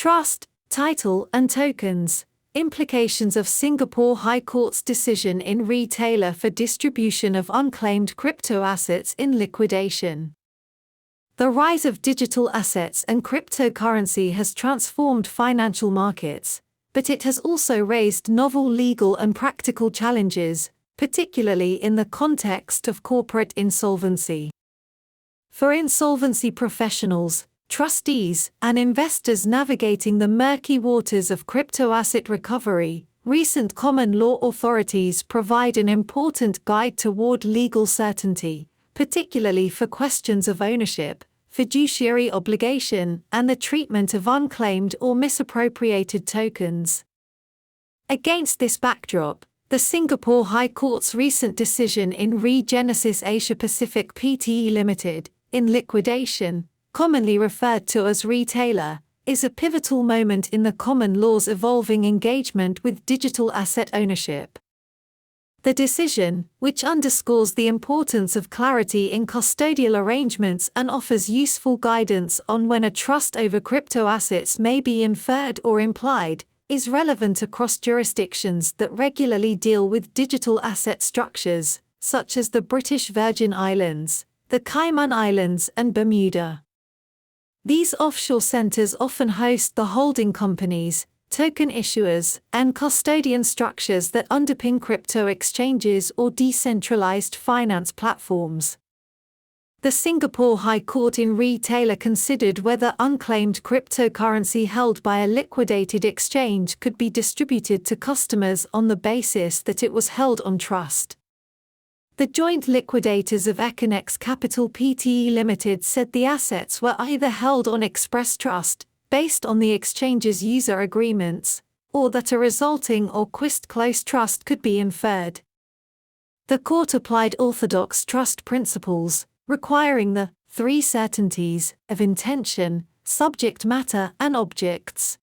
Trust, title and tokens. Implications of Singapore High Court's decision in retailer for distribution of unclaimed cryptoassets in liquidation. The rise of digital assets and cryptocurrency has transformed financial markets, but it has also raised novel legal and practical challenges, particularly in the context of corporate insolvency. For insolvency professionals, trustees, and investors navigating the murky waters of cryptoasset recovery, recent common law authorities provide an important guide toward legal certainty, particularly for questions of ownership, fiduciary obligation, and the treatment of unclaimed or misappropriated tokens. Against this backdrop, the Singapore High Court's recent decision in Re Genesis Asia Pacific Pte Limited, in liquidation, commonly referred to as retailer, is a pivotal moment in the common law's evolving engagement with digital asset ownership. The decision, which underscores the importance of clarity in custodial arrangements and offers useful guidance on when a trust over cryptoassets may be inferred or implied, is relevant across jurisdictions that regularly deal with digital asset structures, such as the British Virgin Islands, the Cayman Islands and Bermuda. These offshore centers often host the holding companies, token issuers, and custodian structures that underpin crypto exchanges or decentralized finance platforms. The Singapore High Court in retailer considered whether unclaimed cryptocurrency held by a liquidated exchange could be distributed to customers on the basis that it was held on trust. The joint liquidators of Econex Capital Pte Limited said the assets were either held on express trust, based on the exchange's user agreements, or that a resulting or quist-close trust could be inferred. The court applied orthodox trust principles, requiring the three certainties of intention, subject matter, and objects.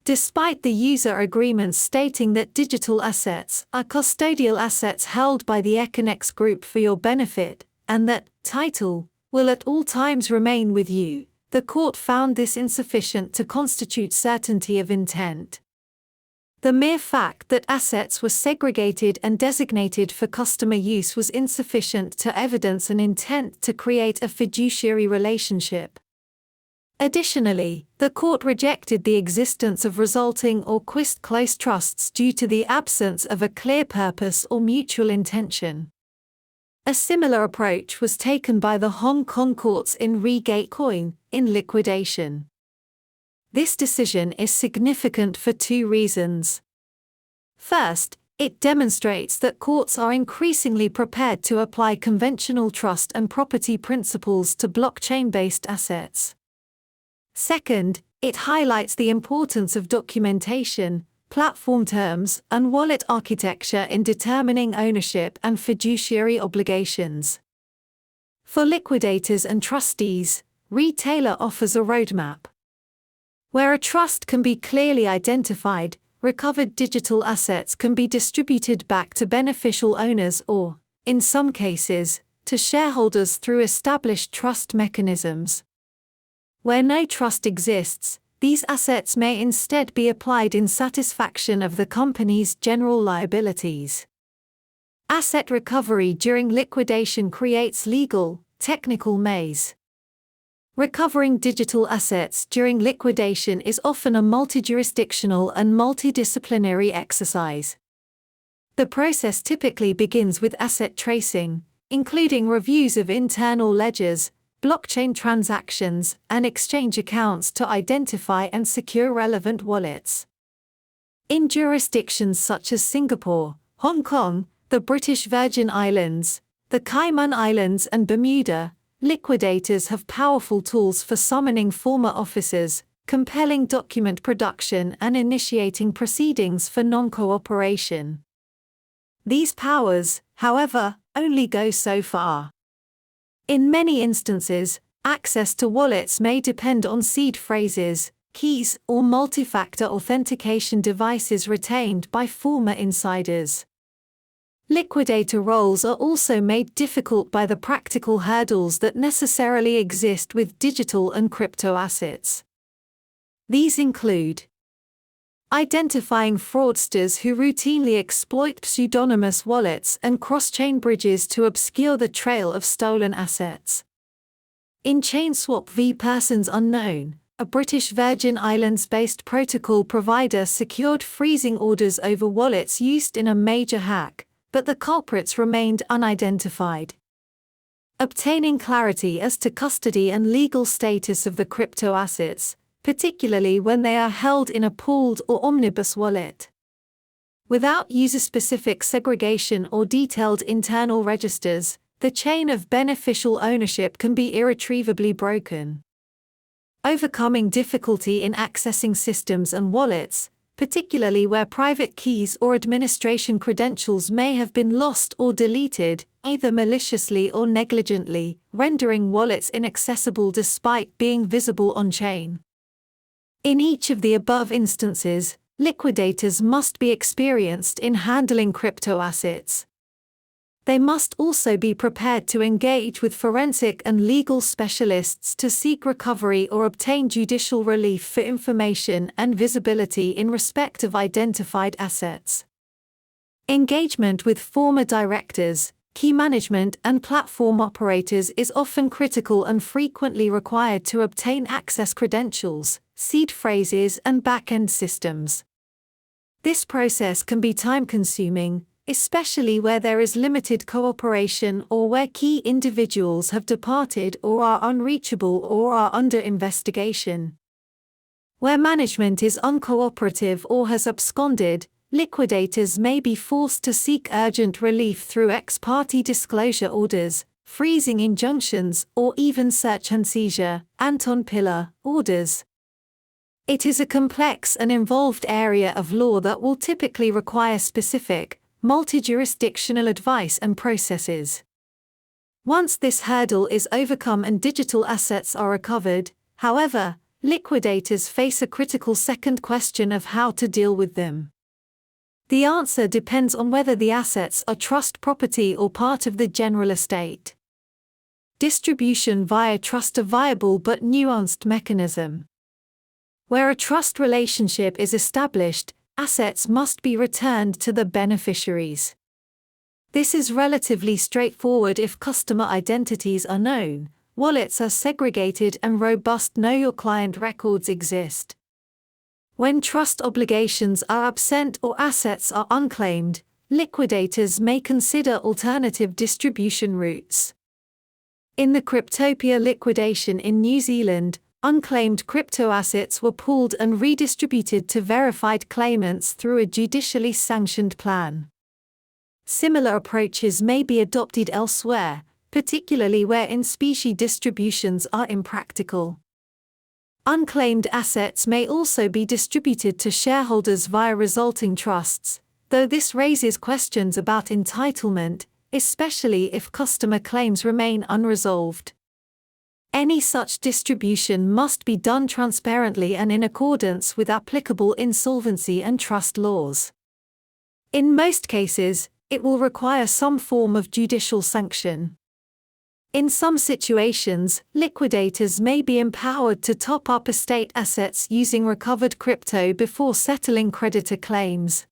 Despite the user agreements stating that digital assets are custodial assets held by the Econex Group for your benefit, and that title will at all times remain with you, the court found this insufficient to constitute certainty of intent. The mere fact that assets were segregated and designated for customer use was insufficient to evidence an intent to create a fiduciary relationship. Additionally, the court rejected the existence of resulting or quist-close trusts due to the absence of a clear purpose or mutual intention. A similar approach was taken by the Hong Kong courts in Re Gatecoin, in liquidation. This decision is significant for two reasons. First, it demonstrates that courts are increasingly prepared to apply conventional trust and property principles to blockchain-based assets. Second, it highlights the importance of documentation, platform terms, and wallet architecture in determining ownership and fiduciary obligations. For liquidators and trustees, retailer offers a roadmap. Where a trust can be clearly identified, recovered digital assets can be distributed back to beneficial owners or, in some cases, to shareholders through established trust mechanisms. Where no trust exists, these assets may instead be applied in satisfaction of the company's general liabilities. Asset recovery during liquidation creates legal, technical maze. Recovering digital assets during liquidation is often a multi-jurisdictional and multidisciplinary exercise. The process typically begins with asset tracing, including reviews of internal ledgers, blockchain transactions, and exchange accounts to identify and secure relevant wallets. In jurisdictions such as Singapore, Hong Kong, the British Virgin Islands, the Cayman Islands and Bermuda, liquidators have powerful tools for summoning former officers, compelling document production and initiating proceedings for non-cooperation. These powers, however, only go so far. In many instances, access to wallets may depend on seed phrases, keys, or multi-factor authentication devices retained by former insiders. Liquidator roles are also made difficult by the practical hurdles that necessarily exist with digital and crypto assets. These include identifying fraudsters who routinely exploit pseudonymous wallets and cross-chain bridges to obscure the trail of stolen assets. In ChainSwap v. Persons Unknown, a British Virgin Islands-based protocol provider secured freezing orders over wallets used in a major hack, but the culprits remained unidentified. Obtaining clarity as to custody and legal status of the cryptoassets, particularly when they are held in a pooled or omnibus wallet. Without user-specific segregation or detailed internal registers, the chain of beneficial ownership can be irretrievably broken. Overcoming difficulty in accessing systems and wallets, particularly where private keys or administration credentials may have been lost or deleted, either maliciously or negligently, rendering wallets inaccessible despite being visible on-chain. In each of the above instances, liquidators must be experienced in handling cryptoassets. They must also be prepared to engage with forensic and legal specialists to seek recovery or obtain judicial relief for information and visibility in respect of identified assets. Engagement with former directors, key management and platform operators is often critical and frequently required to obtain access credentials, seed phrases and back-end systems. This process can be time-consuming, especially where there is limited cooperation or where key individuals have departed or are unreachable or are under investigation. Where management is uncooperative or has absconded, liquidators may be forced to seek urgent relief through ex parte disclosure orders, freezing injunctions, or even search and seizure, Anton Pillar, orders. It is a complex and involved area of law that will typically require specific, multi-jurisdictional advice and processes. Once this hurdle is overcome and digital assets are recovered, however, liquidators face a critical second question of how to deal with them. The answer depends on whether the assets are trust property or part of the general estate. Distribution via trust, a viable but nuanced mechanism. Where a trust relationship is established, assets must be returned to the beneficiaries. This is relatively straightforward if customer identities are known, wallets are segregated and robust know your client records exist. When trust obligations are absent or assets are unclaimed, liquidators may consider alternative distribution routes. In the Cryptopia liquidation in New Zealand, unclaimed cryptoassets were pooled and redistributed to verified claimants through a judicially sanctioned plan. Similar approaches may be adopted elsewhere, particularly where in-specie distributions are impractical. Unclaimed assets may also be distributed to shareholders via resulting trusts, though this raises questions about entitlement, especially if customer claims remain unresolved. Any such distribution must be done transparently and in accordance with applicable insolvency and trust laws. In most cases, it will require some form of judicial sanction. In some situations, liquidators may be empowered to top up estate assets using recovered crypto before settling creditor claims.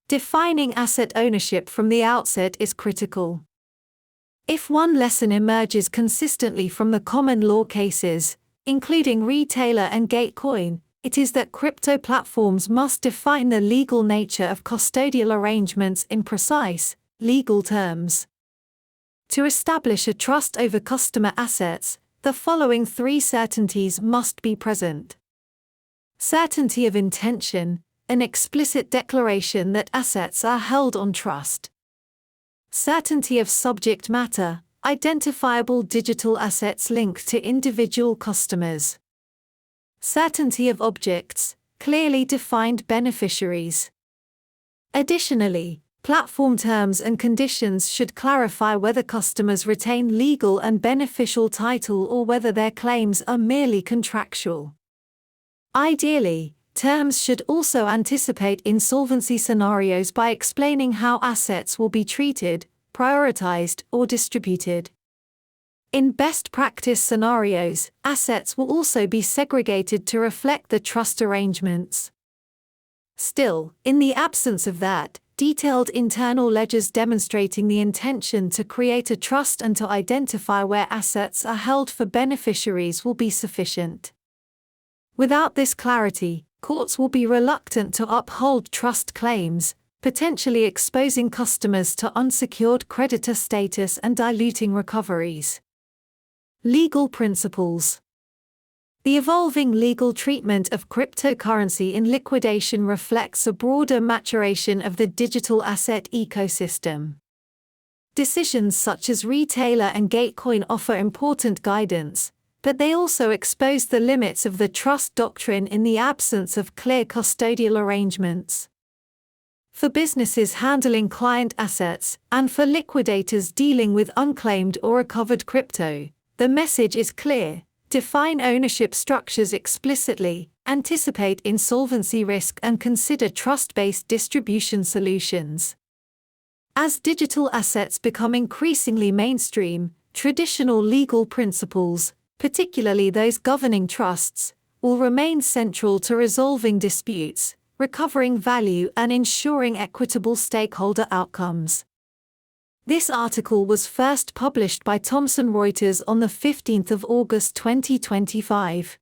Defining asset ownership from the outset is critical. If one lesson emerges consistently from the common law cases, including Retailer and Gatecoin, it is that crypto platforms must define the legal nature of custodial arrangements in precise, legal terms. To establish a trust over customer assets, the following three certainties must be present. Certainty of intention, an explicit declaration that assets are held on trust. Certainty of subject matter, identifiable digital assets linked to individual customers. Certainty of objects, clearly defined beneficiaries. Additionally, platform terms and conditions should clarify whether customers retain legal and beneficial title or whether their claims are merely contractual. Ideally, terms should also anticipate insolvency scenarios by explaining how assets will be treated, prioritized, or distributed. In best practice scenarios, assets will also be segregated to reflect the trust arrangements. Still, in the absence of that, detailed internal ledgers demonstrating the intention to create a trust and to identify where assets are held for beneficiaries will be sufficient. Without this clarity, courts will be reluctant to uphold trust claims, potentially exposing customers to unsecured creditor status and diluting recoveries. Legal principles. The evolving legal treatment of cryptocurrency in liquidation reflects a broader maturation of the digital asset ecosystem. Decisions such as Retailer and Gatecoin offer important guidance, but they also expose the limits of the trust doctrine in the absence of clear custodial arrangements. For businesses handling client assets, and for liquidators dealing with unclaimed or recovered crypto, the message is clear: define ownership structures explicitly, anticipate insolvency risk, and consider trust-based distribution solutions. As digital assets become increasingly mainstream, traditional legal principles, particularly those governing trusts, will remain central to resolving disputes, recovering value, and ensuring equitable stakeholder outcomes. This article was first published by Thomson Reuters on the 15th of August 2025.